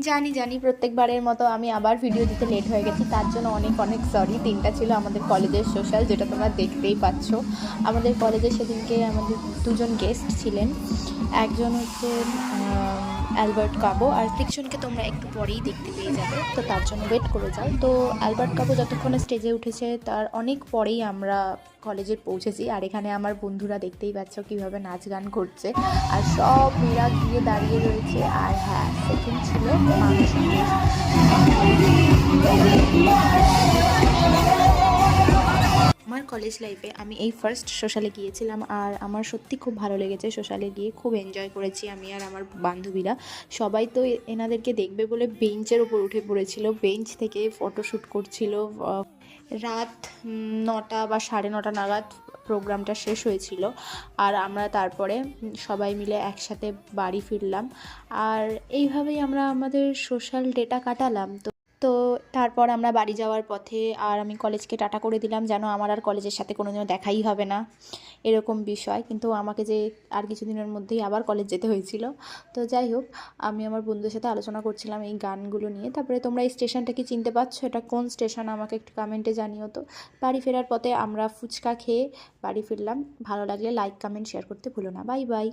জানি জানি প্রত্যেকবারের মতো আমি আবার ভিডিও দিতে লেট হয়ে গেছি, তার জন্য অনেক অনেক সরি। 3টা ছিল আমাদের কলেজের সোশ্যাল, যেটা তোমরা দেখতেই পাচ্ছ। আমাদের কলেজে সেদিনকে আমাদের দুজন গেস্ট ছিলেন। একজন হচ্ছে অ্যালবার্ট কাবো, আর ফ্রিকশনকে তোমরা একটু পরেই দেখতে পেয়ে যাবে, তো তার জন্য ওয়েট করে যাও। তো অ্যালবার্ট কাবো যতক্ষণে স্টেজে উঠেছে তার অনেক পরেই আমরা কলেজে পৌঁছেছি। আর এখানে আমার বন্ধুরা দেখতেই পাচ্ছ কীভাবে নাচ গান করছে, আর সব মেয়েরা গিয়ে দাঁড়িয়ে রয়েছে। আর হ্যাঁ, সেকেন্ড ছিল মানুষ। আমার কলেজ লাইফে আমি এই ফার্স্ট সোশ্যালে গিয়েছিলাম, আর আমার সত্যি খুব ভালো লেগেছে। সোশ্যালে গিয়ে খুব এনজয় করেছি আমি আর আমার বান্ধবীরা। সবাই তো এনাদেরকে দেখবে বলে বেঞ্চের ওপর উঠে পড়েছিল, বেঞ্চ থেকে ফটোশ্যুট করছিল। রাত 9টা বা 9:30 নাগাদ প্রোগ্রামটা শেষ হয়েছিল, আর আমরা তারপরে সবাই মিলে একসাথে বাড়ি ফিরলাম। আর এইভাবেই আমরা আমাদের সোশ্যাল ডেটা কাটালাম। তো তারপর আমরা বাড়ি যাওয়ার পথে আর আমি কলেজকে টাটা করে দিলাম, যেন আমার আর কলেজের সাথে কোনোদিনও দেখাই হবে না, এরকম বিষয়। কিন্তু আমাকে যে আর কিছুদিনের মধ্যেই আবার কলেজ যেতে হয়েছিল। তো যাই হোক, আমি আমার বন্ধুদের সাথে আলোচনা করছিলাম এই গানগুলো নিয়ে। তারপরে তোমরা এই স্টেশনটা কি চিনতে পারছো? এটা কোন স্টেশন আমাকে একটু কমেন্টে জানিও তো। বাড়ি ফেরার পথে আমরা ফুচকা খেয়ে বাড়ি ফিরলাম। ভালো লাগলে লাইক, কমেন্ট, শেয়ার করতে ভুলো না। Bye bye.